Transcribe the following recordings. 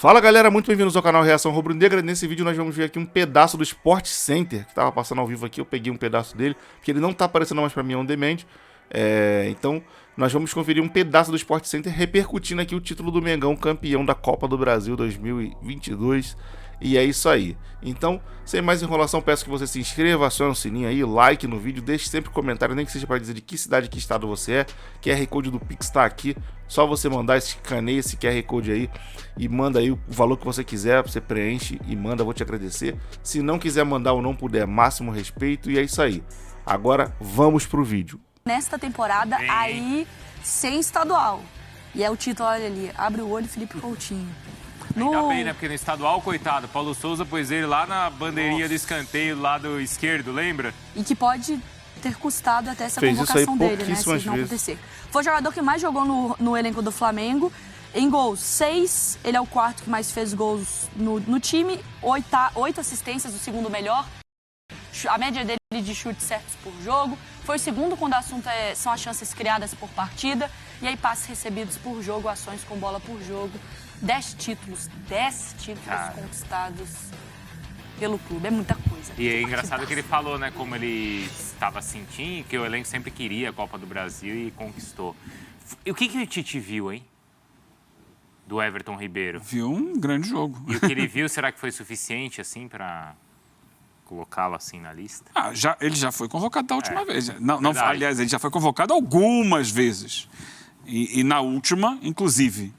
Fala galera, muito bem-vindos ao canal Reação Rubro-Negra. Nesse vídeo nós vamos ver aqui um pedaço do Sport Center, que tava passando ao vivo aqui, eu peguei um pedaço dele, porque ele não tá aparecendo mais pra mim on demand. Então nós vamos conferir um pedaço do Sport Center repercutindo aqui o título do Mengão campeão da Copa do Brasil 2022. E é isso aí. Então, sem mais enrolação, peço que você se inscreva, acione o sininho aí, like no vídeo, deixe sempre comentário, nem que seja para dizer de que cidade, que estado você é. QR Code do Pix está aqui, só você mandar, escaneia esse QR Code aí e manda aí o valor que você quiser, você preenche e manda, vou te agradecer. Se não quiser mandar ou não puder, máximo respeito, e é isso aí. Agora vamos pro vídeo. Nesta temporada, aí, sem estadual. E é o título, olha ali, abre o olho, Felipe Coutinho. Ainda bem, né? Porque no estadual, coitado, Paulo Souza pôs ele lá na bandeirinha do escanteio do lado esquerdo, lembra? E que pode ter custado até essa Fez convocação dele, né? Se não acontecer. Foi o jogador que mais jogou no elenco do Flamengo. Em gols, 6. Ele é o quarto que mais fez gols no time. 8 assistências, o segundo melhor. A média dele de chutes certos por jogo. Foi o segundo quando o assunto são as chances criadas por partida. E aí passes recebidos por jogo, ações com bola por jogo. 10 títulos conquistados pelo clube. É muita coisa. E é engraçado que ele falou, né, como ele estava sentindo, que o elenco sempre queria a Copa do Brasil e conquistou. E o que o Tite viu, hein? Do Everton Ribeiro? Viu um grande jogo. E o que ele viu, será que foi suficiente, assim, para colocá-lo assim na lista? Ele já foi convocado da última vez. Aliás, ele já foi convocado algumas vezes. E na última, inclusive.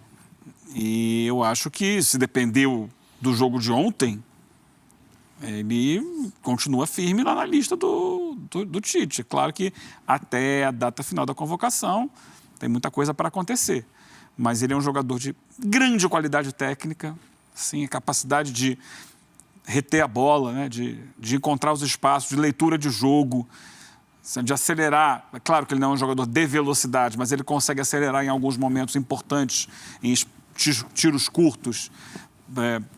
E eu acho que, se dependeu do jogo de ontem, ele continua firme lá na lista do Tite. Claro que até a data final da convocação tem muita coisa para acontecer. Mas ele é um jogador de grande qualidade técnica, assim, a capacidade de reter a bola, né? de encontrar os espaços, de leitura de jogo, de acelerar. É claro que ele não é um jogador de velocidade, mas ele consegue acelerar em alguns momentos importantes, em tiros curtos,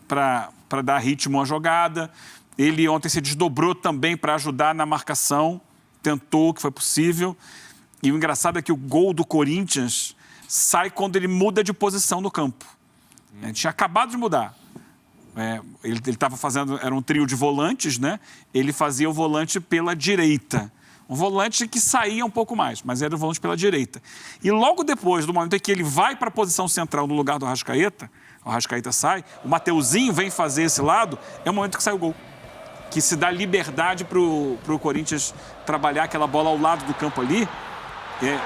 para dar ritmo à jogada. Ele ontem se desdobrou também para ajudar na marcação, tentou o que foi possível. E o engraçado é que o gol do Corinthians sai quando ele muda de posição no campo. Ele tinha acabado de mudar. Ele estava fazendo, era um trio de volantes, né? Ele fazia o volante pela direita. Um volante que saía um pouco mais, mas era o volante pela direita. E logo depois, do momento em que ele vai para a posição central no lugar do Arrascaeta, o Arrascaeta sai, o Mateuzinho vem fazer esse lado, é o momento que sai o gol. Que se dá liberdade para o Corinthians trabalhar aquela bola ao lado do campo ali.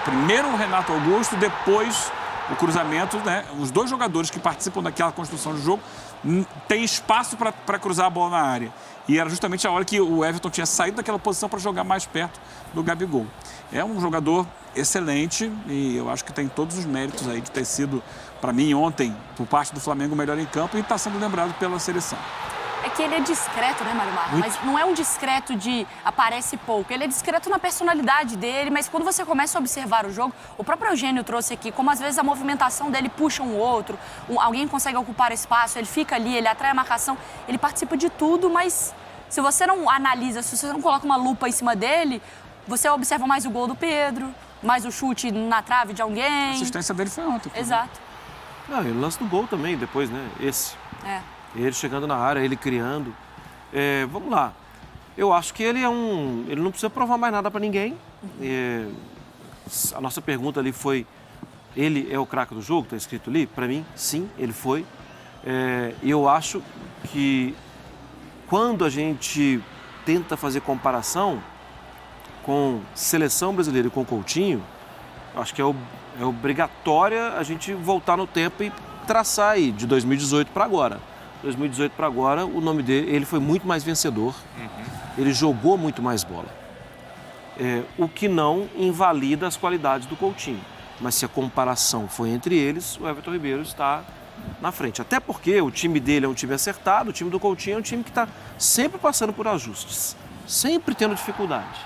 Primeiro o Renato Augusto, depois o cruzamento, né? Os dois jogadores que participam daquela construção do jogo têm espaço para cruzar a bola na área. E era justamente a hora que o Everton tinha saído daquela posição para jogar mais perto do Gabigol. É um jogador excelente e eu acho que tem todos os méritos aí de ter sido, para mim, ontem, por parte do Flamengo, o melhor em campo e está sendo lembrado pela seleção. É que ele é discreto, né, Mário Marra? Mas não é um discreto de aparece pouco. Ele é discreto na personalidade dele, mas quando você começa a observar o jogo, o próprio Eugênio trouxe aqui, como às vezes a movimentação dele puxa um outro, alguém consegue ocupar espaço, ele fica ali, ele atrai a marcação, ele participa de tudo, mas se você não analisa, se você não coloca uma lupa em cima dele, você observa mais o gol do Pedro, mais o chute na trave de alguém. A assistência dele foi ontem. Exato. Não, e o lance do gol também, depois, né? Esse. Ele chegando na área, ele criando. Vamos lá. Eu acho que ele ele não precisa provar mais nada para ninguém. A nossa pergunta ali foi, ele é o craque do jogo? Está escrito ali? Para mim, sim, ele foi. E eu acho que quando a gente tenta fazer comparação com seleção brasileira e com Coutinho, acho que é obrigatória a gente voltar no tempo e traçar aí, de 2018 para agora. 2018 para agora, o nome dele, ele foi muito mais vencedor, ele jogou muito mais bola. O que não invalida as qualidades do Coutinho. Mas se a comparação foi entre eles, o Everton Ribeiro está na frente. Até porque o time dele é um time acertado, o time do Coutinho é um time que está sempre passando por ajustes, sempre tendo dificuldade.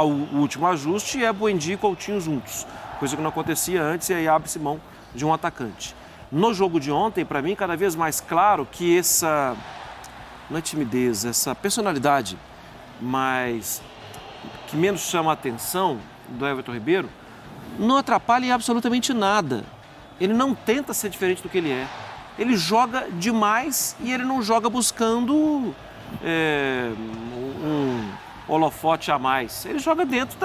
O último ajuste é Buendia e Coutinho juntos, coisa que não acontecia antes, e aí abre-se mão de um atacante. No jogo de ontem, para mim, cada vez mais claro que não é timidez, essa personalidade que menos chama a atenção do Everton Ribeiro, não atrapalha em absolutamente nada. Ele não tenta ser diferente do que ele é. ele joga demais e ele não joga buscando um holofote a mais. Ele joga dentro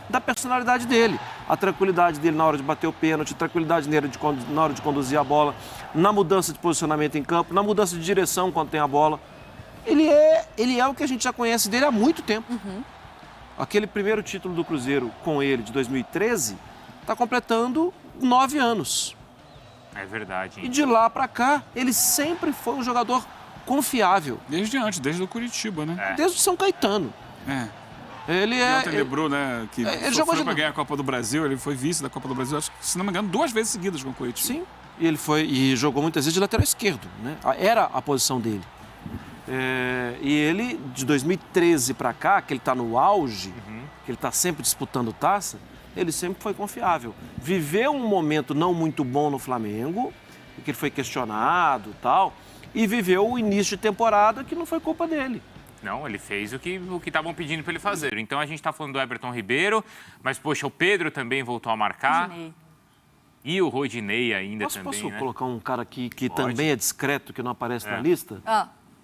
da personalidade dele. A tranquilidade dele na hora de bater o pênalti, a tranquilidade dele na hora de conduzir a bola, na mudança de posicionamento em campo, na mudança de direção quando tem a bola. Ele é o que a gente já conhece dele há muito tempo. Aquele primeiro título do Cruzeiro com ele, de 2013, está completando 9 anos. É verdade. Hein? E de lá para cá, ele sempre foi um jogador confiável. Desde o Curitiba, né? Desde o São Caetano. Ele ontem lembrou, né, que sofreu para ganhar a Copa do Brasil, ele foi vice da Copa do Brasil, acho que, se não me engano, 2 vezes seguidas com o Curitiba. Sim, e jogou muitas vezes de lateral esquerdo, né? Era a posição dele. E ele, de 2013 para cá, que ele está no auge, que ele está sempre disputando taça, ele sempre foi confiável. Viveu um momento não muito bom no Flamengo, que ele foi questionado e tal, e viveu o início de temporada que não foi culpa dele. Não, ele fez o que estavam pedindo para ele fazer. Então a gente está falando do Everton Ribeiro, mas, poxa, o Pedro também voltou a marcar. Rodinei. E o Rodinei ainda Posso também, né? colocar um cara aqui que também é discreto, que não aparece na lista?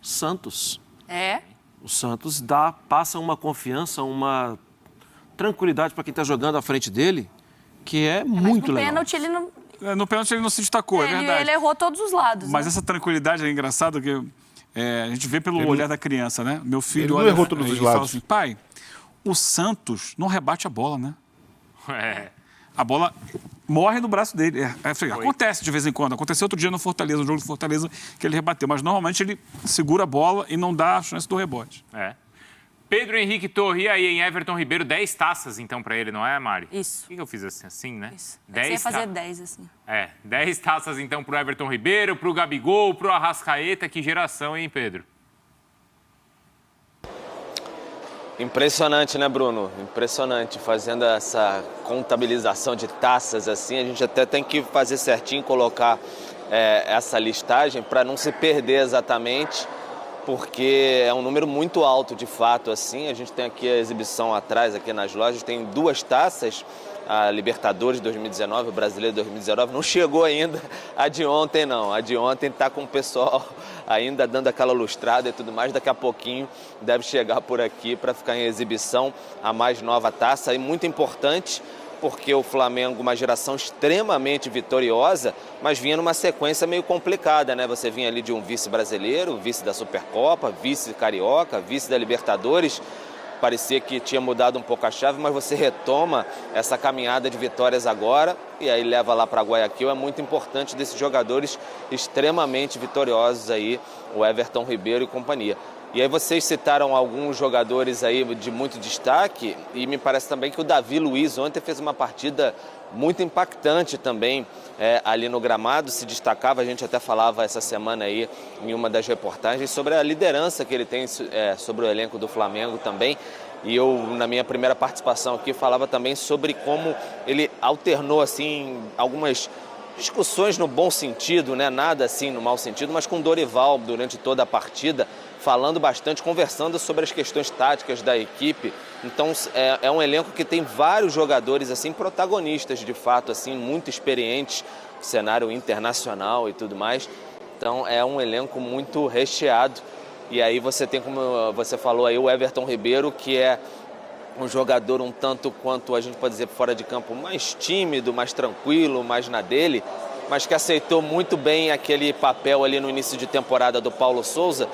Santos. O Santos passa uma confiança, uma tranquilidade para quem está jogando à frente dele, que é muito legal. Pênalti, ele não... No pênalti ele não se destacou, é verdade. Ele errou todos os lados. Mas essa tranquilidade é engraçada, que a gente vê pelo olhar da criança, né? Meu filho olha errou todos os e fala lados. assim, pai, o Santos não rebate a bola, né? A bola morre no braço dele. Acontece de vez em quando. Aconteceu outro dia no Fortaleza, no jogo do Fortaleza, que ele rebateu. Mas normalmente ele segura a bola e não dá a chance do rebote. Pedro Henrique Torre, e aí, em Everton Ribeiro, 10 taças, então, para ele, não é, Mari? Isso. O que eu fiz assim, né? Isso. Você ia fazer 10, assim. 10 taças, então, pro Everton Ribeiro, pro Gabigol, pro Arrascaeta. Que geração, hein, Pedro? Impressionante, né, Bruno? Impressionante. Fazendo essa contabilização de taças, assim, a gente até tem que fazer certinho, colocar essa listagem para não se perder exatamente, porque é um número muito alto, de fato, assim. A gente tem aqui a exibição atrás, aqui nas lojas, tem 2 taças, a Libertadores 2019, o Brasileiro 2019, não chegou ainda a de ontem, não. A de ontem está com o pessoal ainda dando aquela lustrada e tudo mais, daqui a pouquinho deve chegar por aqui para ficar em exibição a mais nova taça, e muito importante, porque o Flamengo, uma geração extremamente vitoriosa, mas vinha numa sequência meio complicada, né? Você vinha ali de um vice brasileiro, vice da Supercopa, vice carioca, vice da Libertadores. Parecia que tinha mudado um pouco a chave, mas você retoma essa caminhada de vitórias agora e aí leva lá para Guayaquil. É muito importante desses jogadores extremamente vitoriosos aí, o Everton Ribeiro e companhia. E aí vocês citaram alguns jogadores aí de muito destaque, e me parece também que o Davi Luiz ontem fez uma partida muito impactante também ali no gramado, se destacava. A gente até falava essa semana aí em uma das reportagens sobre a liderança que ele tem sobre o elenco do Flamengo também. E eu, na minha primeira participação aqui, falava também sobre como ele alternou assim algumas discussões no bom sentido, né? Nada assim no mau sentido, mas com Dorival durante toda a partida, falando bastante, conversando sobre as questões táticas da equipe. Então é um elenco que tem vários jogadores assim protagonistas, de fato, assim, muito experientes no cenário internacional e tudo mais. Então é um elenco muito recheado. E aí você tem, como você falou aí, o Everton Ribeiro, que é um jogador um tanto quanto, a gente pode dizer, fora de campo, mais tímido, mais tranquilo, mais na dele, mas que aceitou muito bem aquele papel ali no início de temporada do Paulo Souza.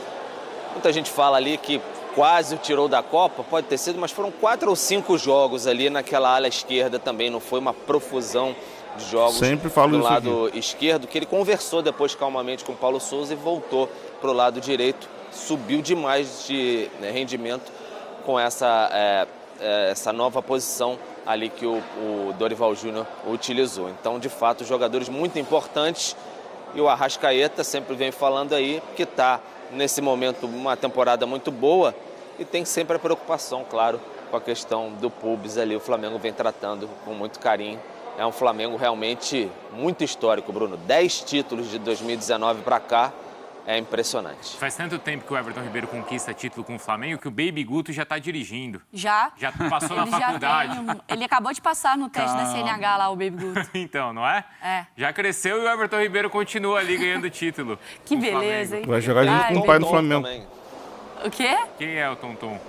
Muita gente fala ali que quase o tirou da Copa, pode ter sido, mas foram 4 ou 5 jogos ali naquela ala esquerda também, não foi uma profusão de jogos. Sempre falo do isso lado aqui. esquerdo, que ele conversou depois calmamente com o Paulo Souza e voltou para o lado direito, subiu demais de rendimento com essa nova posição ali que o Dorival Júnior utilizou. Então, de fato, jogadores muito importantes, e o Arrascaeta sempre vem falando aí que está nesse momento uma temporada muito boa e tem sempre a preocupação, claro, com a questão do pubis ali. O Flamengo vem tratando com muito carinho. É um Flamengo realmente muito histórico, Bruno. 10 títulos de 2019 para cá é impressionante. Faz tanto tempo que o Everton Ribeiro conquista título com o Flamengo que o Baby Guto já está dirigindo. Já passou na faculdade. Ele acabou de passar no teste da CNH lá, o Baby Guto. Então, não é? É. Já cresceu e o Everton Ribeiro continua ali ganhando título. Que beleza, hein? Vai jogar junto com o pai do Flamengo. Também. O quê? Quem é o Tonton?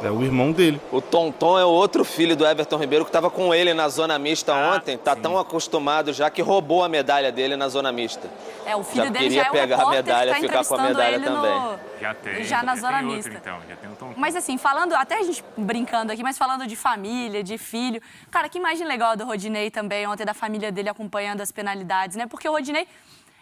É o irmão dele. O Tonton é o outro filho do Everton Ribeiro que estava com ele na zona mista ontem. Tá tão acostumado já que roubou a medalha dele na zona mista. O filho Já dele queria já é o pegar a repórter medalha, que tá ficar com a entrevistando medalha ele também. já na zona tem mista. Outro, então, já tem o Tonton. Mas assim, falando, até a gente brincando aqui, mas falando de família, de filho. Cara, que imagem legal do Rodinei também, ontem da família dele acompanhando as penalidades, né? Porque o Rodinei,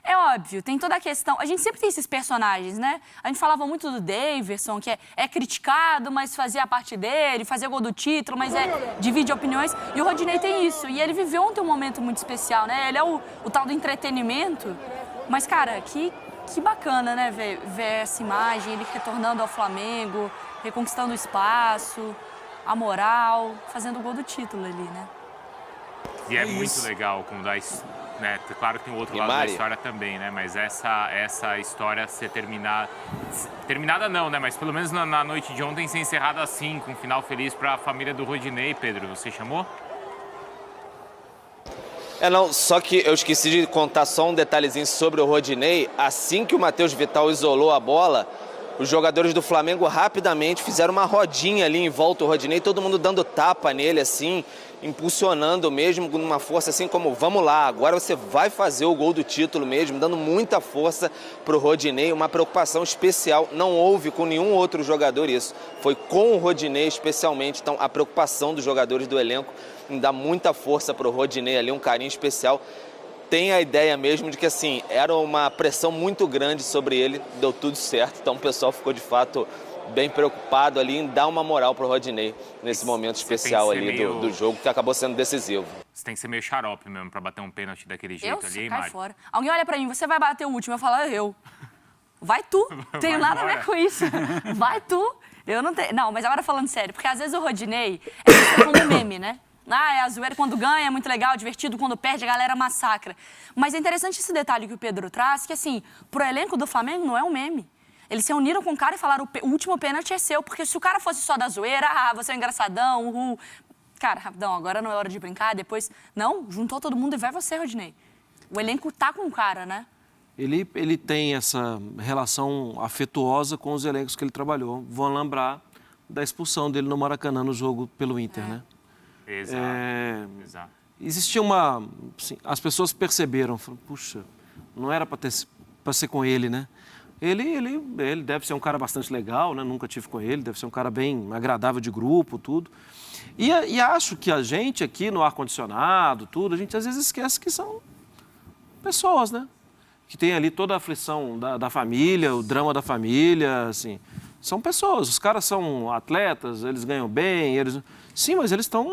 é óbvio, tem toda a questão. A gente sempre tem esses personagens, né? A gente falava muito do Daverson, que é criticado, mas fazia a parte dele, fazia gol do título, mas divide opiniões. E o Rodinei tem isso. E ele viveu ontem um momento muito especial, né? Ele é o tal do entretenimento. Mas, cara, que bacana, né? Ver essa imagem, ele retornando ao Flamengo, reconquistando o espaço, a moral, fazendo o gol do título ali, né? E é muito legal como dá isso. Né? Claro que tem o outro lado da história também, né? Mas essa história ser terminada não, né? Mas pelo menos na noite de ontem ser encerrada assim, com um final feliz para a família do Rodinei. Pedro, você chamou? Não, só que eu esqueci de contar só um detalhezinho sobre o Rodinei. Assim que o Matheus Vital isolou a bola, os jogadores do Flamengo rapidamente fizeram uma rodinha ali em volta do Rodinei, todo mundo dando tapa nele assim, impulsionando mesmo com uma força assim como, vamos lá, agora você vai fazer o gol do título mesmo, dando muita força para o Rodinei, uma preocupação especial, não houve com nenhum outro jogador isso, foi com o Rodinei especialmente, então a preocupação dos jogadores do elenco em dar muita força para o Rodinei ali, um carinho especial. Tem a ideia mesmo de que, assim, era uma pressão muito grande sobre ele, deu tudo certo, então o pessoal ficou, de fato, bem preocupado ali em dar uma moral para o Rodinei nesse momento especial ali do jogo, que acabou sendo decisivo. Você tem que ser meio xarope mesmo para bater um pênalti daquele jeito ali, cai fora. Alguém olha para mim, você vai bater o último, eu falo, eu. Vai tu, tenho nada a ver com isso. Vai tu. Eu não tenho... Não, mas agora falando sério, porque às vezes o Rodinei é visto como meme, né? É a zoeira quando ganha, é muito legal, divertido, quando perde a galera massacra. Mas é interessante esse detalhe que o Pedro traz, que assim, pro elenco do Flamengo não é um meme. Eles se uniram com o cara e falaram, o último pênalti é seu, porque se o cara fosse só da zoeira, você é um engraçadão, uhul. Cara, rapidão, agora não é hora de brincar, depois... Não, juntou todo mundo e vai você, Rodinei. O elenco tá com o cara, né? Ele tem essa relação afetuosa com os elencos que ele trabalhou. Vão lembrar da expulsão dele no Maracanã no jogo pelo Inter, né? Exato. Existia uma... Assim, as pessoas perceberam, falaram, puxa, não era para ser com ele, né? Ele deve ser um cara bastante legal, né? Nunca tive com ele, deve ser um cara bem agradável de grupo, tudo. E acho que a gente aqui no ar-condicionado, tudo, a gente às vezes esquece que são pessoas, né? Que tem ali toda a aflição da família, o drama da família, assim. São pessoas, os caras são atletas, eles ganham bem, Sim, mas eles estão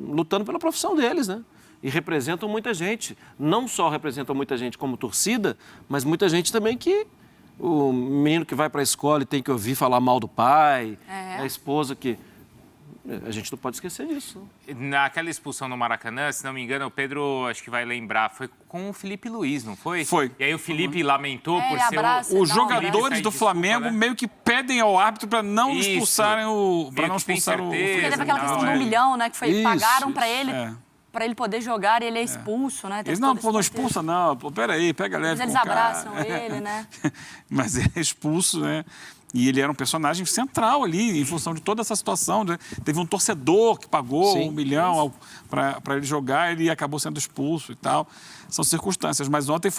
lutando pela profissão deles, né? E representam muita gente. Não só representam muita gente como torcida, mas muita gente também que... O menino que vai para a escola e tem que ouvir falar mal do pai, a esposa que... A gente não pode esquecer disso. Naquela expulsão no Maracanã, se não me engano, o Pedro acho que vai lembrar, foi com o Felipe Luiz, não foi? Foi. E aí o Felipe lamentou por ser os jogadores do Flamengo meio que pedem ao árbitro para não expulsarem o... Para não expulsar o... Porque teve aquela questão do 1 milhão, né? Que pagaram para ele... Para ele poder jogar, ele é expulso, né? Eles não expulsa, não. Pô, peraí, pega leve. Mas eles abraçam ele, né? Mas ele é expulso, né? E ele era um personagem central ali, em função de toda essa situação. Né? Teve um torcedor que pagou 1 milhão para ele jogar, ele acabou sendo expulso e tal. São circunstâncias. Mas ontem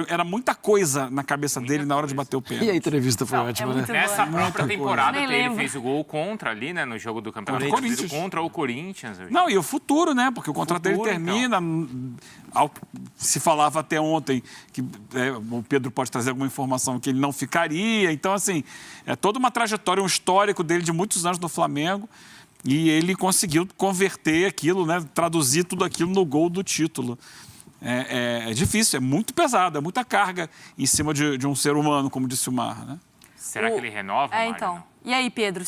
era muita coisa na cabeça dele na hora de bater o pênalti. E a entrevista foi ótima, né? Nessa própria temporada, ele fez o gol contra ali, né? No jogo do Campeonato Brasileiro contra o Corinthians. Não, e o futuro, né? Porque o contrato dele termina... Então. Se falava até ontem que o Pedro pode trazer alguma informação que ele não ficaria. Então, assim, é toda uma trajetória, um histórico dele de muitos anos no Flamengo. E ele conseguiu converter aquilo, né? Traduzir tudo aquilo no gol do título. É difícil, é muito pesado, é muita carga em cima de um ser humano, como disse o Mar, né? Será que ele renova, Mário? Então. E aí, Pedro,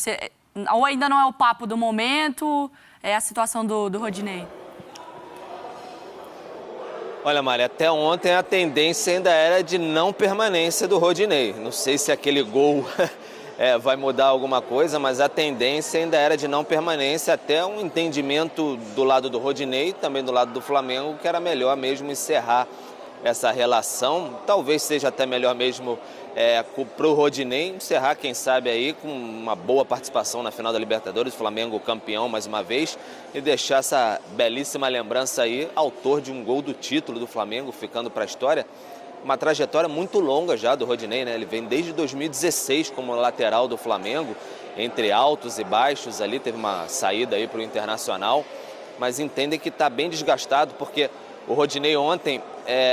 ou ainda não é o papo do momento, é a situação do Rodinei? Olha, Mari, até ontem a tendência ainda era de não permanência do Rodinei. Não sei se aquele gol vai mudar alguma coisa, mas a tendência ainda era de não permanência, até um entendimento do lado do Rodinei, também do lado do Flamengo, que era melhor mesmo encerrar essa relação. Talvez seja até melhor mesmo para o Rodinei encerrar, quem sabe, aí com uma boa participação na final da Libertadores, Flamengo campeão mais uma vez, e deixar essa belíssima lembrança aí, autor de um gol do título do Flamengo, ficando para a história. Uma trajetória muito longa já do Rodinei, né? Ele vem desde 2016 como lateral do Flamengo, entre altos e baixos ali, teve uma saída aí para o Internacional, mas entendem que está bem desgastado, porque o Rodinei ontem,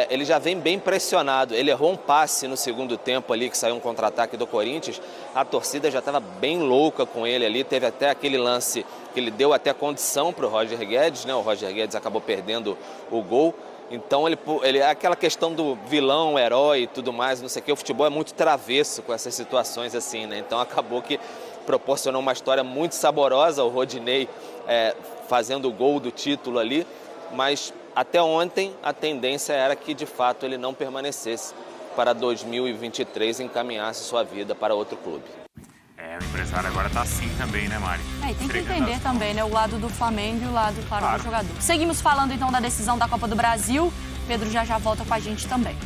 ele já vem bem pressionado. Ele errou um passe no segundo tempo ali, que saiu um contra-ataque do Corinthians. A torcida já estava bem louca com ele ali. Teve até aquele lance que ele deu até condição para o Roger Guedes, né? O Roger Guedes acabou perdendo o gol. Então, ele aquela questão do vilão, herói e tudo mais, não sei o quê. O futebol é muito travesso com essas situações assim, né? Então, acabou que proporcionou uma história muito saborosa. O Rodinei fazendo o gol do título ali, mas até ontem a tendência era que de fato ele não permanecesse para 2023 e encaminhasse sua vida para outro clube. O empresário agora tá assim também, né, Mari? E tem que entender também, né, o lado do Flamengo e o lado, claro, do jogador. Seguimos falando então da decisão da Copa do Brasil. Pedro já volta com a gente também.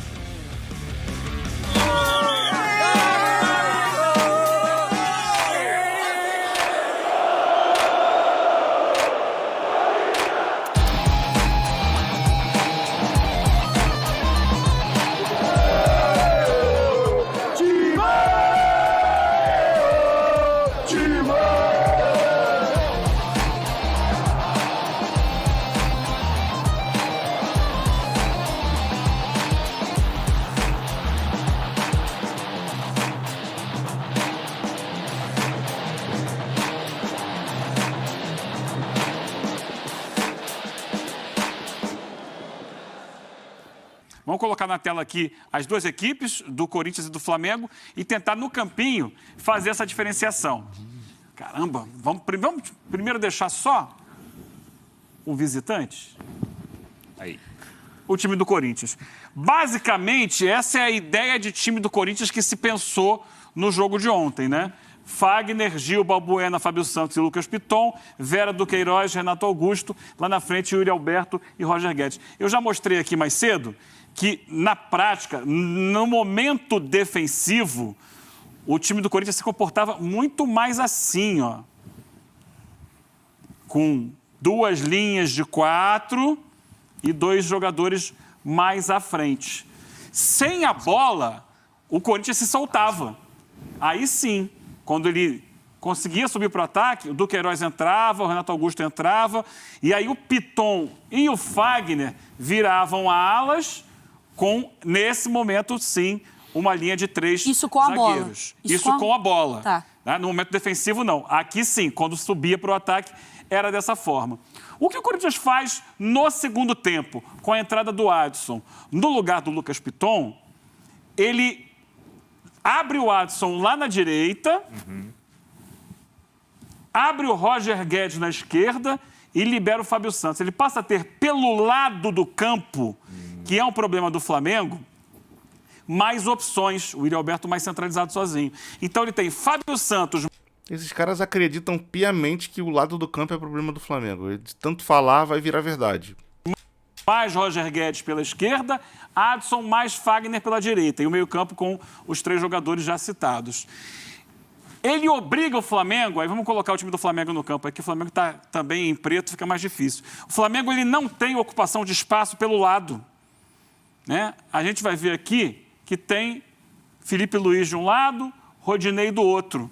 Vamos colocar na tela aqui as duas equipes, do Corinthians e do Flamengo, e tentar no campinho fazer essa diferenciação. Caramba, vamos primeiro deixar só o visitante? Aí. O time do Corinthians. Basicamente, essa é a ideia de time do Corinthians que se pensou no jogo de ontem, né? Fagner, Gil, Balbuena, Fábio Santos e Lucas Piton, Vera do Queiroz, Renato Augusto, lá na frente Yuri Alberto e Roger Guedes. Eu já mostrei aqui mais cedo que, na prática, no momento defensivo, o time do Corinthians se comportava muito mais assim, ó. Com duas linhas de 4 e 2 jogadores mais à frente. Sem a bola, o Corinthians se soltava. Aí sim, quando ele conseguia subir para o ataque, o Duqueiroz entrava, o Renato Augusto entrava, e aí o Piton e o Fagner viravam alas com, nesse momento, sim, uma linha de 3 Isso com a zagueiros. Bola. Isso com a bola. Tá. No momento defensivo, não. Aqui, sim, quando subia para o ataque, era dessa forma. O que o Corinthians faz no segundo tempo, com a entrada do Adson no lugar do Lucas Piton, ele abre o Adson lá na direita, abre o Roger Guedes na esquerda e libera o Fábio Santos. Ele passa a ter, pelo lado do campo, que é um problema do Flamengo, mais opções. O Yuri Alberto mais centralizado sozinho. Então ele tem Fábio Santos. Esses caras acreditam piamente que o lado do campo é problema do Flamengo. De tanto falar, vai virar verdade. Mais Roger Guedes pela esquerda, Adson mais Fagner pela direita. E o meio-campo com os 3 jogadores já citados. Ele obriga o Flamengo, aí vamos colocar o time do Flamengo no campo, aqui o Flamengo está também em preto, fica mais difícil. O Flamengo ele não tem ocupação de espaço pelo lado, né? A gente vai ver aqui que tem Felipe Luiz de um lado, Rodinei do outro.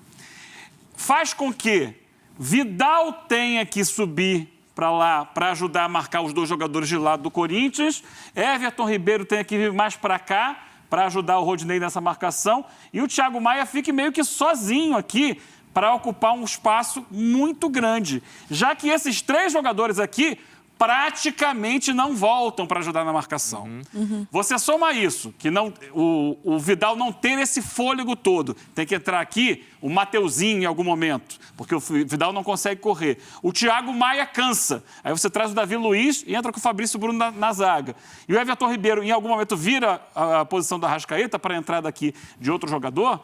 Faz com que Vidal tenha que subir para lá para ajudar a marcar os 2 jogadores de lado do Corinthians, Everton Ribeiro tenha que vir mais para cá para ajudar o Rodinei nessa marcação, e o Thiago Maia fique meio que sozinho aqui para ocupar um espaço muito grande, já que esses 3 jogadores aqui praticamente não voltam para ajudar na marcação. Você soma isso, que não, o Vidal não ter esse fôlego todo. Tem que entrar aqui o Mateuzinho em algum momento, porque o Vidal não consegue correr. O Thiago Maia cansa. Aí você traz o Davi Luiz e entra com o Fabrício Bruno na zaga. E o Everton Ribeiro, em algum momento, vira a posição da Arrascaeta para a entrada aqui de outro jogador.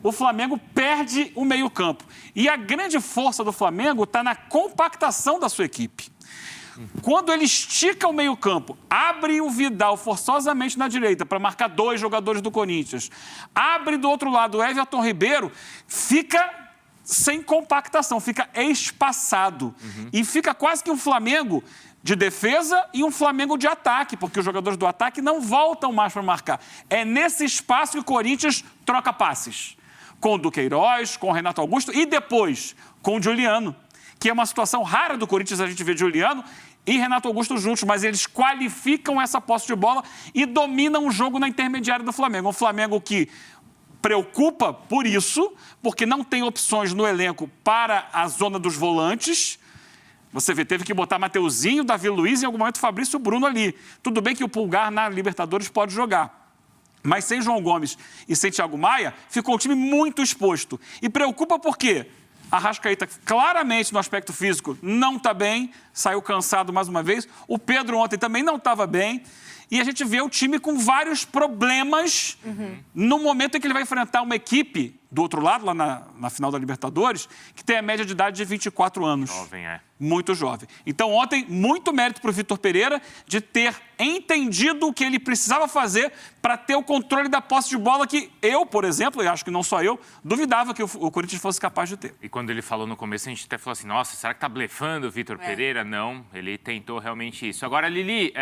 O Flamengo perde o meio-campo. E a grande força do Flamengo está na compactação da sua equipe. Quando ele estica o meio-campo, abre o Vidal forçosamente na direita para marcar 2 jogadores do Corinthians, abre do outro lado o Everton Ribeiro, fica sem compactação, fica espaçado. E fica quase que um Flamengo de defesa e um Flamengo de ataque, porque os jogadores do ataque não voltam mais para marcar. É nesse espaço que o Corinthians troca passes. Com o Duqueiroz, com o Renato Augusto e depois com o Giuliano, que é uma situação rara do Corinthians, a gente vê Giuliano e Renato Augusto juntos, mas eles qualificam essa posse de bola e dominam o jogo na intermediária do Flamengo. Um Flamengo que preocupa por isso, porque não tem opções no elenco para a zona dos volantes. Você vê, teve que botar Mateuzinho, Davi Luiz e em algum momento Fabrício Bruno ali. Tudo bem que o Pulgar na Libertadores pode jogar. Mas sem João Gomes e sem Thiago Maia, ficou o time muito exposto. E preocupa por quê? A Arrascaeta, claramente, no aspecto físico, não está bem, saiu cansado mais uma vez. O Pedro ontem também não estava bem. E a gente vê o time com vários problemas no momento em que ele vai enfrentar uma equipe do outro lado, lá na final da Libertadores, que tem a média de idade de 24 anos. Jovem, é. Muito jovem. Então, ontem, muito mérito para o Vitor Pereira de ter entendido o que ele precisava fazer para ter o controle da posse de bola que eu, por exemplo, e acho que não só eu, duvidava que o Corinthians fosse capaz de ter. E quando ele falou no começo, a gente até falou assim, nossa, será que tá blefando o Vitor Pereira? Não, ele tentou realmente isso. Agora, Lili,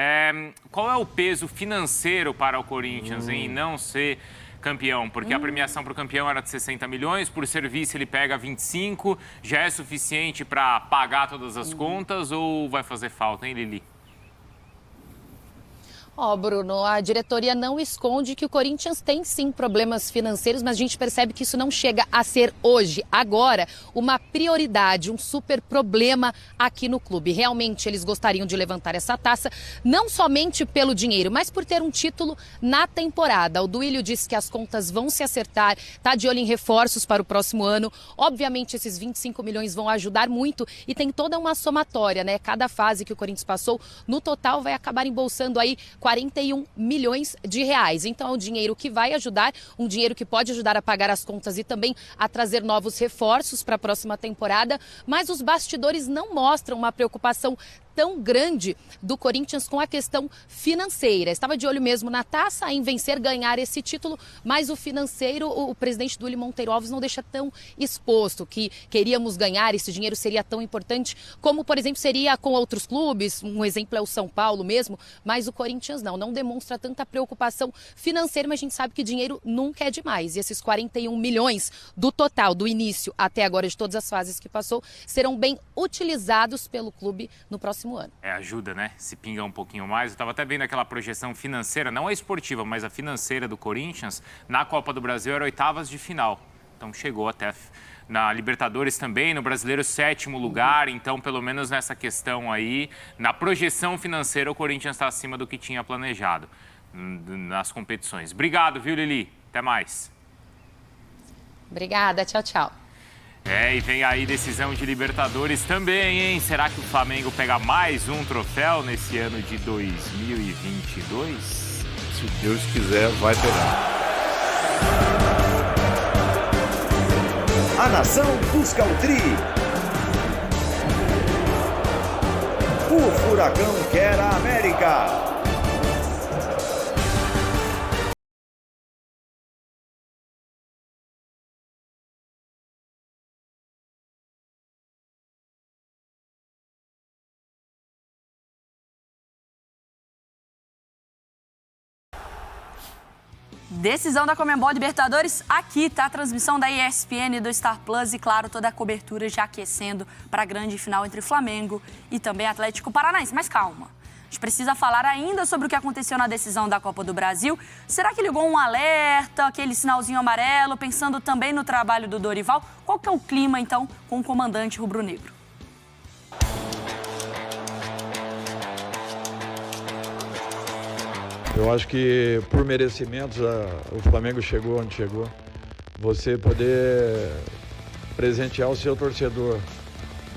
qual é o peso financeiro para o Corinthians em não ser campeão? Porque a premiação para o campeão era de 60 milhões, por serviço ele pega 25, já é suficiente para pagar todas as contas ou vai fazer falta, hein, Lili? Bruno, a diretoria não esconde que o Corinthians tem sim problemas financeiros, mas a gente percebe que isso não chega a ser hoje, agora, uma prioridade, um super problema aqui no clube. Realmente eles gostariam de levantar essa taça, não somente pelo dinheiro, mas por ter um título na temporada. O Duílio disse que as contas vão se acertar, está de olho em reforços para o próximo ano. Obviamente esses 25 milhões vão ajudar muito e tem toda uma somatória, né? Cada fase que o Corinthians passou, no total vai acabar embolsando aí 41 milhões de reais. Então é um dinheiro que vai ajudar, um dinheiro que pode ajudar a pagar as contas e também a trazer novos reforços para a próxima temporada, mas os bastidores não mostram uma preocupação tão grande do Corinthians com a questão financeira. Estava de olho mesmo na taça, em vencer, ganhar esse título, mas o financeiro, o presidente Duílio Monteiro Alves não deixa tão exposto que queríamos ganhar, esse dinheiro seria tão importante como, por exemplo, seria com outros clubes, um exemplo é o São Paulo mesmo, mas o Corinthians não demonstra tanta preocupação financeira, mas a gente sabe que dinheiro nunca é demais. E esses 41 milhões do total, do início até agora, de todas as fases que passou, serão bem utilizados pelo clube no próximo ano. Ajuda, né? Se pinga um pouquinho mais. Eu estava até vendo aquela projeção financeira, não a esportiva, mas a financeira do Corinthians. Na Copa do Brasil era oitavas de final. Então chegou até na Libertadores também, no Brasileiro 7º lugar. Então, pelo menos nessa questão aí, na projeção financeira, o Corinthians está acima do que tinha planejado nas competições. Obrigado, viu, Lili? Até mais. Obrigada, tchau, tchau. E vem aí decisão de Libertadores também, hein? Será que o Flamengo pega mais um troféu nesse ano de 2022? Se Deus quiser, vai pegar. A nação busca o tri. O Furacão quer a América. Decisão da Conmebol Libertadores, aqui tá a transmissão da ESPN e do Star Plus e, claro, toda a cobertura já aquecendo para a grande final entre Flamengo e também Atlético Paranaense. Mas calma, a gente precisa falar ainda sobre o que aconteceu na decisão da Copa do Brasil. Será que ligou um alerta, aquele sinalzinho amarelo, pensando também no trabalho do Dorival? Qual que é o clima, então, com o comandante rubro-negro? Eu acho que por merecimentos o Flamengo chegou onde chegou. Você poder presentear o seu torcedor,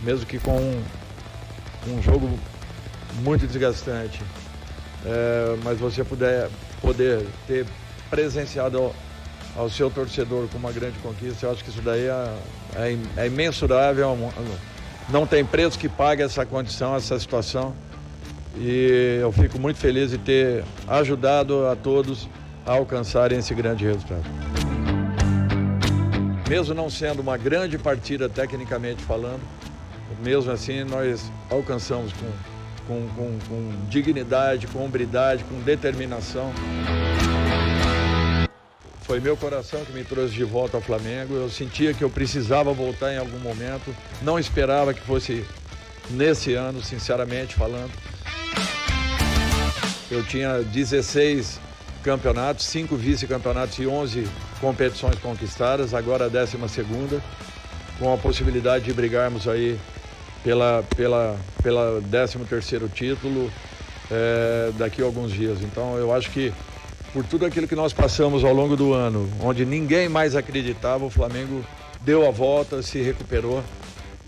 mesmo que com um jogo muito desgastante, mas você poder ter presenciado ao seu torcedor com uma grande conquista, eu acho que isso daí é imensurável, não tem preço que pague essa condição, essa situação. E eu fico muito feliz de ter ajudado a todos a alcançarem esse grande resultado. Mesmo não sendo uma grande partida tecnicamente falando, mesmo assim nós alcançamos com dignidade, com hombridade, com determinação. Foi meu coração que me trouxe de volta ao Flamengo. Eu sentia que eu precisava voltar em algum momento. Não esperava que fosse nesse ano, sinceramente falando. Eu tinha 16 campeonatos, 5 vice-campeonatos e 11 competições conquistadas, agora a 12ª, com a possibilidade de brigarmos aí pela 13º título daqui a alguns dias. Então eu acho que por tudo aquilo que nós passamos ao longo do ano, onde ninguém mais acreditava, o Flamengo deu a volta, se recuperou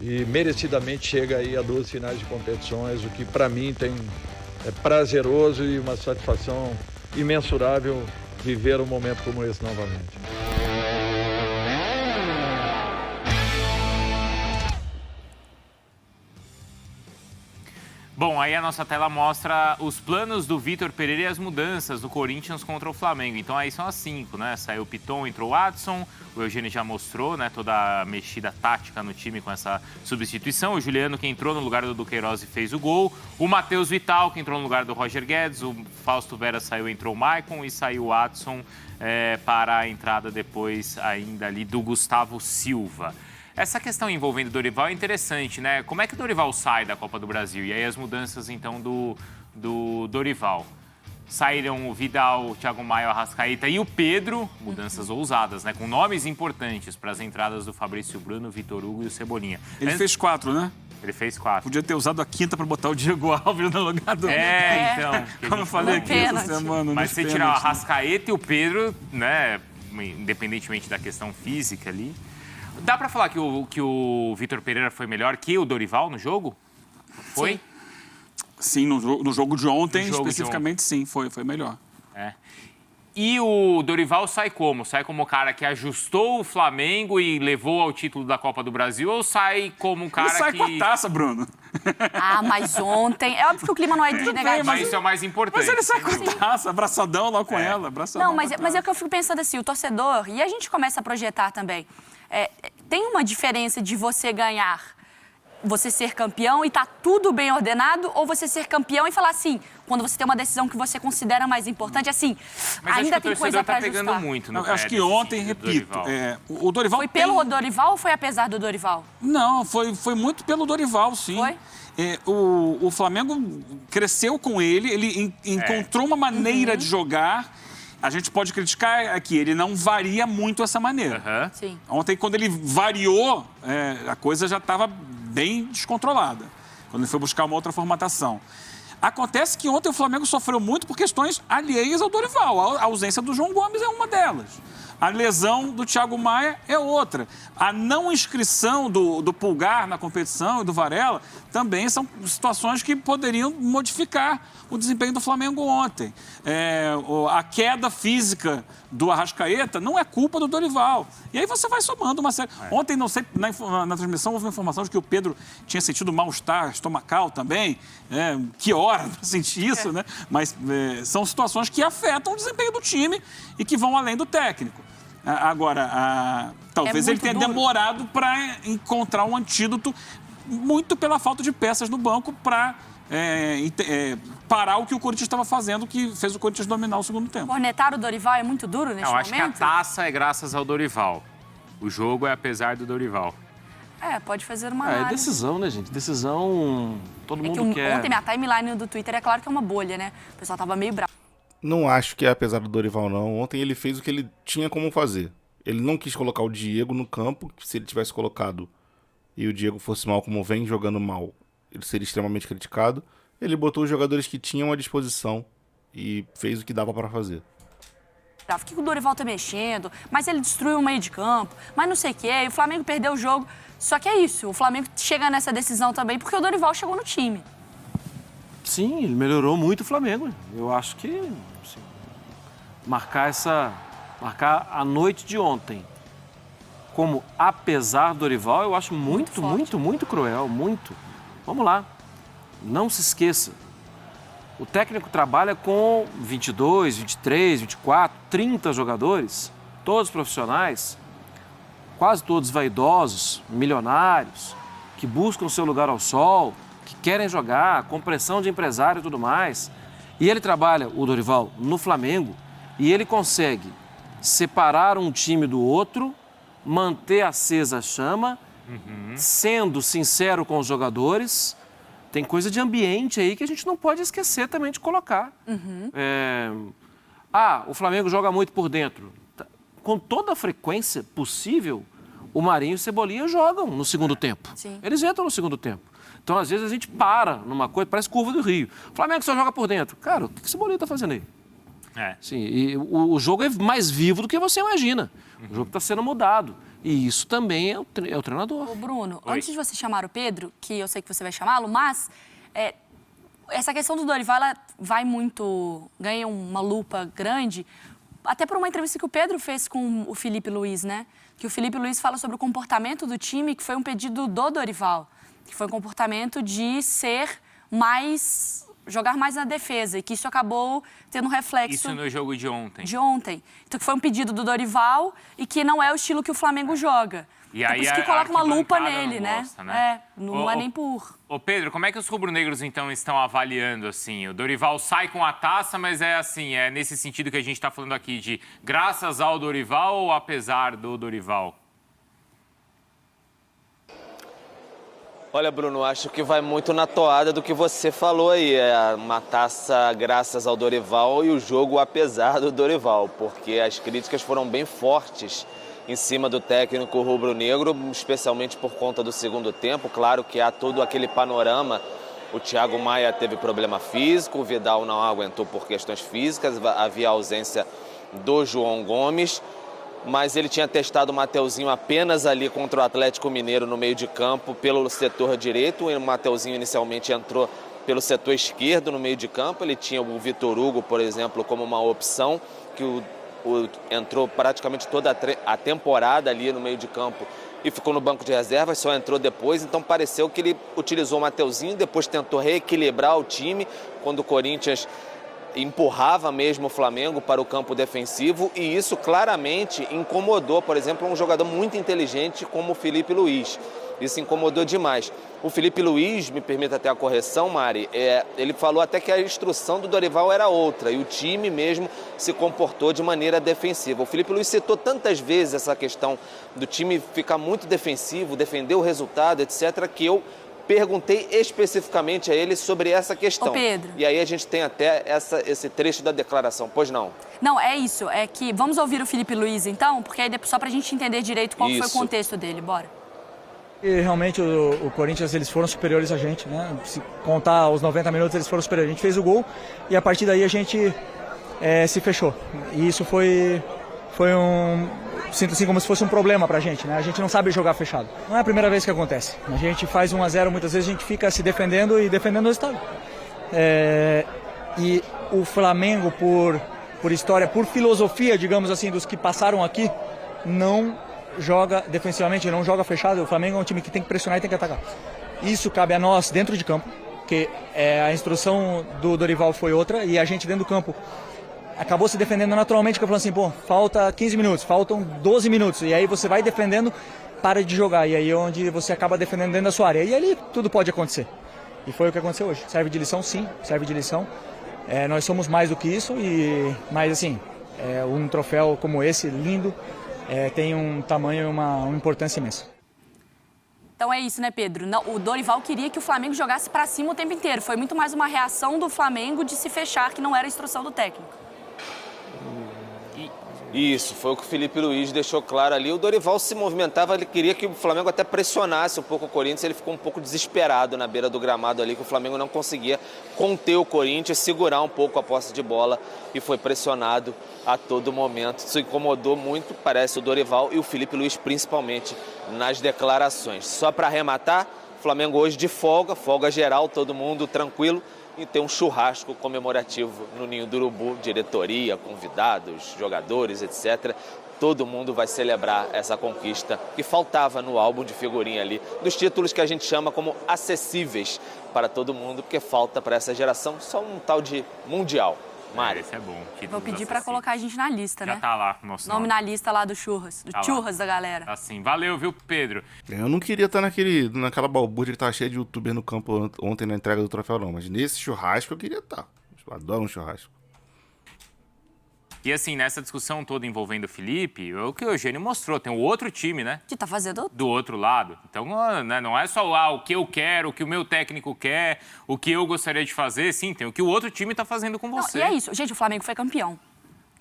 e merecidamente chega aí a 12 finais de competições, o que para mim é prazeroso e uma satisfação imensurável viver um momento como esse novamente. Bom, aí a nossa tela mostra os planos do Vitor Pereira e as mudanças do Corinthians contra o Flamengo. Então aí são as 5, né? Saiu o Piton, entrou o Adson, o Eugênio já mostrou, né, toda a mexida tática no time com essa substituição. O Juliano, que entrou no lugar do Duqueiroz e fez o gol. O Matheus Vital, que entrou no lugar do Roger Guedes. O Fausto Vera saiu, entrou o Maicon e saiu o Adson para a entrada depois ainda ali do Gustavo Silva. Essa questão envolvendo o Dorival é interessante, né? Como é que o Dorival sai da Copa do Brasil? E aí as mudanças, então, do Dorival. Saíram o Vidal, o Thiago Maia, o Arrascaeta e o Pedro, mudanças ousadas, né? Com nomes importantes para as entradas do Fabrício Bruno, o Vitor Hugo e o Cebolinha. Ele fez 4, né? Ele fez 4. Podia ter usado a 5ª para botar o Diego Alves no lugar do... Então. Como eu falei aqui essa semana. Mas se tirar o Arrascaeta e o Pedro, né? Independentemente da questão física ali... Dá pra falar que o Vitor Pereira foi melhor que o Dorival no jogo? Foi? Sim, no jogo de ontem, especificamente, sim, foi melhor. E o Dorival sai como? Sai como o cara que ajustou o Flamengo e levou ao título da Copa do Brasil ou sai como um cara Ele sai com a taça, Bruno. Ah, mas ontem... É óbvio que o clima não é de negativo. Mas isso é o mais importante. Mas ele sai com a taça, abraçadão lá com ela. Abraçadão não, mas é o que eu fico pensando assim, o torcedor... E a gente começa a projetar também. Tem uma diferença de você ganhar, você ser campeão e tá tudo bem ordenado, ou você ser campeão e falar assim, quando você tem uma decisão que você considera mais importante, assim, mas ainda tem coisa pra ajustar. Pegando muito no acho que ontem, repito, o Dorival foi pelo Dorival ou foi apesar do Dorival? Não, foi muito pelo Dorival, sim. Foi? O Flamengo cresceu com ele encontrou uma maneira de jogar. A gente pode criticar que ele não varia muito essa maneira. Sim. Ontem, quando ele variou, a coisa já estava bem descontrolada, quando ele foi buscar uma outra formatação. Acontece que ontem o Flamengo sofreu muito por questões alheias ao Dorival. A ausência do João Gomes é uma delas. A lesão do Thiago Maia é outra. A não inscrição do Pulgar na competição e do Varela também são situações que poderiam modificar o desempenho do Flamengo ontem. A queda física do Arrascaeta não é culpa do Dorival. E aí você vai somando uma série... Ontem, não sei, na transmissão houve informação de que o Pedro tinha sentido mal-estar estomacal também. Que hora para sentir isso, né? Mas são situações que afetam o desempenho do time e que vão além do técnico. Agora, talvez ele tenha demorado para encontrar um antídoto, muito pela falta de peças no banco para parar o que o Corinthians estava fazendo, que fez o Corinthians dominar o segundo tempo. Cornetar o Dorival é muito duro neste momento? Eu acho que a taça é graças ao Dorival. O jogo é apesar do Dorival. Pode fazer uma análise. É decisão, né, gente? Decisão, todo mundo quer. Ontem minha timeline do Twitter é claro que é uma bolha, né? O pessoal tava meio bravo. Não acho que é apesar do Dorival, não. Ontem ele fez o que ele tinha como fazer. Ele não quis colocar o Diego no campo, que se ele tivesse colocado e o Diego fosse mal como vem jogando mal, ele seria extremamente criticado. Ele botou os jogadores que tinham à disposição e fez o que dava para fazer. Por que o Dorival tá mexendo? Mas ele destruiu o meio de campo, mas não sei o quê, e o Flamengo perdeu o jogo. Só que é isso, o Flamengo chega nessa decisão também porque o Dorival chegou no time. Sim, ele melhorou muito o Flamengo. Eu acho que assim, marcar a noite de ontem como apesar do Dorival, eu acho muito cruel, muito. Vamos lá, não se esqueça. O técnico trabalha com 22, 23, 24, 30 jogadores, todos profissionais, quase todos vaidosos, milionários, que buscam seu lugar ao sol, que querem jogar, com pressão de empresário e tudo mais. E ele trabalha, o Dorival, no Flamengo, e ele consegue separar um time do outro, manter acesa a chama, sendo sincero com os jogadores. Tem coisa de ambiente aí que a gente não pode esquecer também de colocar. O Flamengo joga muito por dentro. Com toda a frequência possível, o Marinho e o Cebolinha jogam no segundo tempo. Sim. Eles entram no segundo tempo. Então, às vezes, a gente para numa coisa, parece curva do Rio. O Flamengo só joga por dentro. Cara, o que o Cebolinha está fazendo aí? Sim, e o jogo é mais vivo do que você imagina. O jogo está sendo mudado. E isso também é o treinador. Ô Bruno, antes de você chamar o Pedro, que eu sei que você vai chamá-lo, mas essa questão do Dorival, ela vai muito... ganha uma lupa grande, até por uma entrevista que o Pedro fez com o Felipe Luiz, né? Que o Felipe Luiz fala sobre o comportamento do time, que foi um pedido do Dorival, que foi um comportamento de jogar mais na defesa, e que isso acabou tendo um reflexo... Isso no jogo de ontem. Então, que foi um pedido do Dorival e que não é o estilo que o Flamengo joga. E então, aí por isso que coloca uma lupa nele, não gosta, né? Não é nem por... Ô Pedro, como é que os rubro-negros, então, estão avaliando, assim? O Dorival sai com a taça, mas é nesse sentido que a gente está falando aqui, de graças ao Dorival ou apesar do Dorival? Olha, Bruno, acho que vai muito na toada do que você falou aí. É uma taça graças ao Dorival e o jogo apesar do Dorival, porque as críticas foram bem fortes em cima do técnico rubro-negro, especialmente por conta do segundo tempo. Claro que há todo aquele panorama. O Thiago Maia teve problema físico, o Vidal não aguentou por questões físicas, havia ausência do João Gomes. Mas ele tinha testado o Mateuzinho apenas ali contra o Atlético Mineiro no meio de campo pelo setor direito. O Mateuzinho inicialmente entrou pelo setor esquerdo no meio de campo. Ele tinha o Vitor Hugo, por exemplo, como uma opção, que entrou praticamente toda a temporada ali no meio de campo e ficou no banco de reservas, só entrou depois. Então pareceu que ele utilizou o Mateuzinho, depois tentou reequilibrar o time quando o Corinthians empurrava mesmo o Flamengo para o campo defensivo, e isso claramente incomodou, por exemplo, um jogador muito inteligente como o Felipe Luiz. Isso incomodou demais. O Felipe Luiz, me permita até a correção, Mari, ele falou até que a instrução do Dorival era outra e o time mesmo se comportou de maneira defensiva. O Felipe Luiz citou tantas vezes essa questão do time ficar muito defensivo, defender o resultado, etc., que eu perguntei especificamente a ele sobre essa questão. Ô Pedro. E aí a gente tem até esse trecho da declaração. Pois não? Não, é isso. É que vamos ouvir o Felipe Luiz, então, porque aí só pra gente entender direito qual foi o contexto dele. Bora. E realmente o Corinthians, eles foram superiores a gente, né? Se contar os 90 minutos, eles foram superiores. A gente fez o gol e a partir daí a gente se fechou. E isso foi sinto assim como se fosse um problema pra gente, né? A gente não sabe jogar fechado. Não é a primeira vez que acontece. A gente faz 1-0, muitas vezes a gente fica se defendendo e defendendo o resultado. E o Flamengo, por história, por filosofia, digamos assim, dos que passaram aqui, não joga defensivamente, não joga fechado. O Flamengo é um time que tem que pressionar e tem que atacar. Isso cabe a nós dentro de campo, porque a instrução do Dorival foi outra e a gente dentro do campo acabou se defendendo naturalmente, que eu falo assim, falta 15 minutos, faltam 12 minutos, e aí você vai defendendo, para de jogar, e aí é onde você acaba defendendo dentro da sua área, e ali tudo pode acontecer. E foi o que aconteceu hoje. Serve de lição? Sim, serve de lição. Nós somos mais do que isso, mas assim, um troféu como esse, lindo, tem um tamanho e uma importância imensa. Então é isso, né, Pedro? O Dorival queria que o Flamengo jogasse pra cima o tempo inteiro. Foi muito mais uma reação do Flamengo de se fechar, que não era a instrução do técnico. Isso, foi o que o Felipe Luiz deixou claro ali. O Dorival se movimentava, ele queria que o Flamengo até pressionasse um pouco o Corinthians, ele ficou um pouco desesperado na beira do gramado ali, que o Flamengo não conseguia conter o Corinthians, segurar um pouco a posse de bola e foi pressionado a todo momento. Isso incomodou muito, parece, o Dorival e o Felipe Luiz principalmente nas declarações. Só para arrematar, o Flamengo hoje de folga geral, todo mundo tranquilo. E tem um churrasco comemorativo no Ninho do Urubu, diretoria, convidados, jogadores, etc. Todo mundo vai celebrar essa conquista que faltava no álbum de figurinha ali, dos títulos que a gente chama como acessíveis para todo mundo, porque falta para essa geração só um tal de Mundial. Mário. Esse é bom. Vou pedir para colocar a gente na lista, né? Já tá lá com o nosso nome na lista lá do churras, do tá churras da galera. Assim, valeu, viu, Pedro? Eu não queria estar naquela balbúrdia que tava cheia de youtuber no campo ontem na entrega do troféu, não. Mas nesse churrasco eu queria estar. Eu adoro um churrasco. E assim, nessa discussão toda envolvendo o Felipe, o que o Eugênio mostrou, tem um outro time, né? Que tá fazendo... Do outro lado. Então, né, não é só o que eu quero, o que o meu técnico quer, o que eu gostaria de fazer. Sim, tem o que o outro time tá fazendo com você. Não, e é isso. Gente, o Flamengo foi campeão.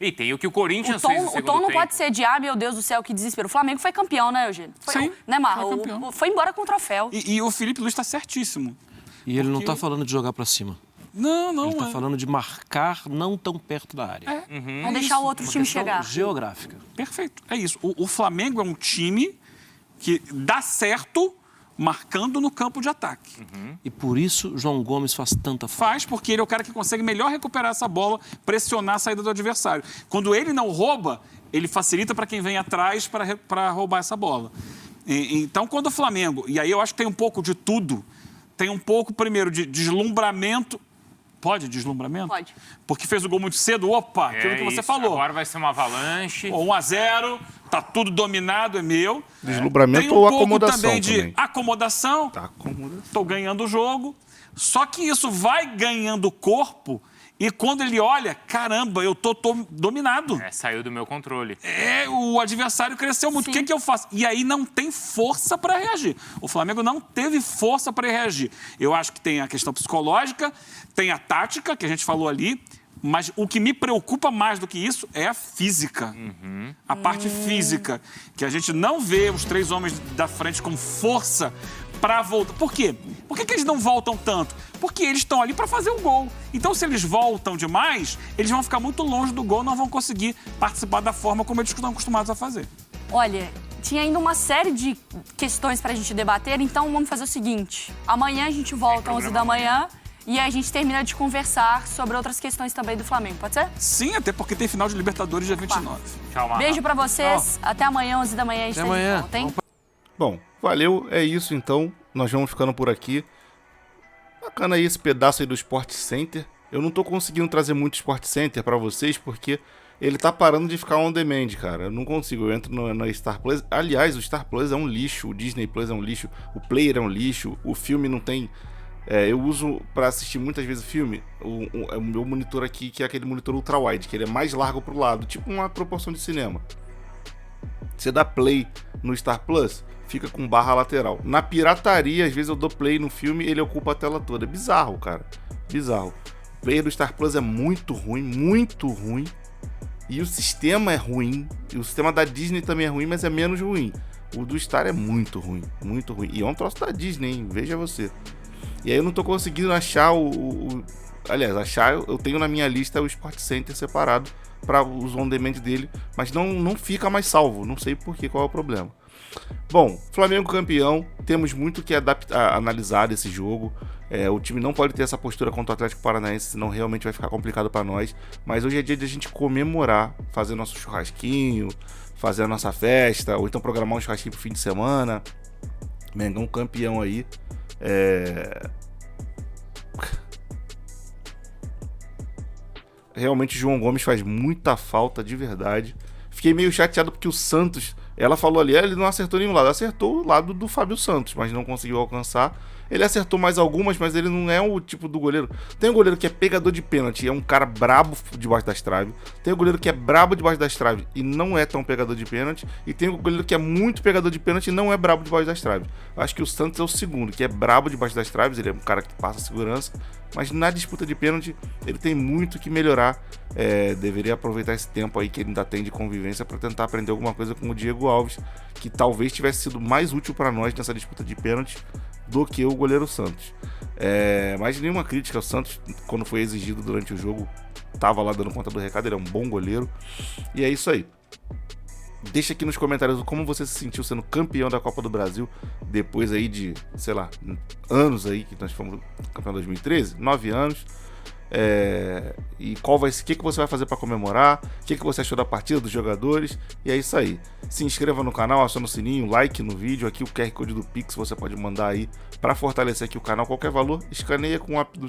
E tem o que o Corinthians fez no segundo tempo. O tom não pode ser de, meu Deus do céu, que desespero. O Flamengo foi campeão, né, Eugênio? Sim, né, Marra? foi campeão. Foi embora com o troféu. E o Felipe Luiz tá certíssimo. E ele não tá falando de jogar para cima. Não. Ele tá falando de marcar não tão perto da área. Não deixar o outro time chegar. Geográfica. Perfeito, é isso. O Flamengo é um time que dá certo marcando no campo de ataque. E por isso João Gomes faz tanta falta. Faz porque ele é o cara que consegue melhor recuperar essa bola, pressionar a saída do adversário. Quando ele não rouba, ele facilita para quem vem atrás para roubar essa bola. Então, quando o Flamengo... E aí eu acho que tem um pouco de tudo. Tem um pouco, primeiro, de deslumbramento. Pode deslumbramento? Pode. Porque fez o gol muito cedo. Opa, aquilo que você falou. Agora vai ser uma avalanche. 1-0, tá tudo dominado, é meu. Deslumbramento ou acomodação também de também. acomodação. Tá acomodação. Tô ganhando o jogo. Só que isso vai ganhando corpo e quando ele olha, caramba, eu tô dominado. Saiu do meu controle. O adversário cresceu muito. Sim. O que eu faço? E aí não tem força para reagir. O Flamengo não teve força para reagir. Eu acho que tem a questão psicológica, tem a tática, que a gente falou ali, mas o que me preocupa mais do que isso é a física. A parte física, que a gente não vê os três homens da frente com força para voltar. Por quê? Por que eles não voltam tanto? Porque eles estão ali para fazer o gol. Então, se eles voltam demais, eles vão ficar muito longe do gol, não vão conseguir participar da forma como eles estão acostumados a fazer. Olha, tinha ainda uma série de questões pra gente debater, então vamos fazer o seguinte. Amanhã a gente volta às 11 da manhã e a gente termina de conversar sobre outras questões também do Flamengo, pode ser? Sim, até porque tem final de Libertadores dia 29. Tchau, Marra. Beijo pra vocês. Até amanhã, 11 da manhã, a gente Até tá de amanhã. volta, hein? Bom, valeu, é isso então. Nós vamos ficando por aqui. Bacana aí esse pedaço aí do Sport Center. Eu não tô conseguindo trazer muito Sport Center pra vocês porque ele tá parando de ficar on demand, cara. Eu não consigo, eu entro no Star Plus. Aliás, o Star Plus é um lixo, o Disney Plus é um lixo, o Player é um lixo, o filme não tem... eu uso pra assistir muitas vezes o filme, o meu monitor aqui, que é aquele monitor ultra-wide, que ele é mais largo pro lado, tipo uma proporção de cinema. Você dá play no Star Plus, fica com barra lateral. Na pirataria, às vezes eu dou play no filme e ele ocupa a tela toda. É bizarro, cara. Bizarro. O player do Star Plus é muito ruim, muito ruim. E o sistema é ruim. E o sistema da Disney também é ruim, mas é menos ruim. O do Star é muito ruim, muito ruim. E é um troço da Disney, hein? Veja você. E aí eu não tô conseguindo achar Aliás, eu tenho na minha lista o Sport Center separado para os on-demand dele, mas não fica mais salvo. Não sei por quê, qual é o problema. Bom, Flamengo campeão, temos muito que analisar desse jogo. O time não pode ter essa postura contra o Atlético Paranaense, senão realmente vai ficar complicado para nós. Mas hoje é dia de a gente comemorar, fazer nosso churrasquinho, fazer a nossa festa, ou então programar um churrasquinho pro fim de semana. Mengão campeão aí. Realmente o João Gomes faz muita falta, de verdade. Fiquei meio chateado porque o Santos... Ela falou ali, ele não acertou nenhum lado. Acertou o lado do Fábio Santos, mas não conseguiu alcançar. Ele acertou mais algumas, mas ele não é o tipo do goleiro. Tem um goleiro que é pegador de pênalti, é um cara brabo debaixo das traves. Tem um goleiro que é brabo debaixo das traves e não é tão pegador de pênalti. E tem um goleiro que é muito pegador de pênalti e não é brabo debaixo das traves. Acho que o Santos é o segundo, que é brabo debaixo das traves, ele é um cara que passa segurança. Mas na disputa de pênalti, ele tem muito que melhorar. Deveria aproveitar esse tempo aí que ele ainda tem de convivência para tentar aprender alguma coisa com o Diego Alves, que talvez tivesse sido mais útil para nós nessa disputa de pênalti do que o goleiro Santos. Mas nenhuma crítica ao Santos, quando foi exigido durante o jogo, estava lá dando conta do recado, ele é um bom goleiro. E é isso aí. Deixa aqui nos comentários como você se sentiu sendo campeão da Copa do Brasil depois aí de, sei lá, anos aí que nós fomos campeão em 2013, 9 anos. E o que você vai fazer para comemorar? O que você achou da partida, dos jogadores? E é isso aí. Se inscreva no canal, aciona o sininho, like no vídeo. Aqui o QR Code do Pix você pode mandar aí para fortalecer aqui o canal. Qualquer valor, escaneia com o app do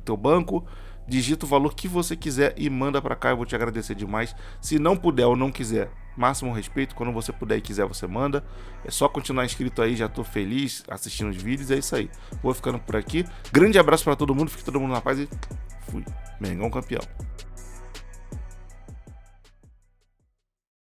teu banco, digita o valor que você quiser e manda para cá. Eu vou te agradecer demais. Se não puder ou não quiser, máximo respeito. Quando você puder e quiser, você manda. É só continuar inscrito aí, já tô feliz assistindo os vídeos. É isso aí. Vou ficando por aqui. Grande abraço para todo mundo, fique todo mundo na paz e fui. Mengão campeão.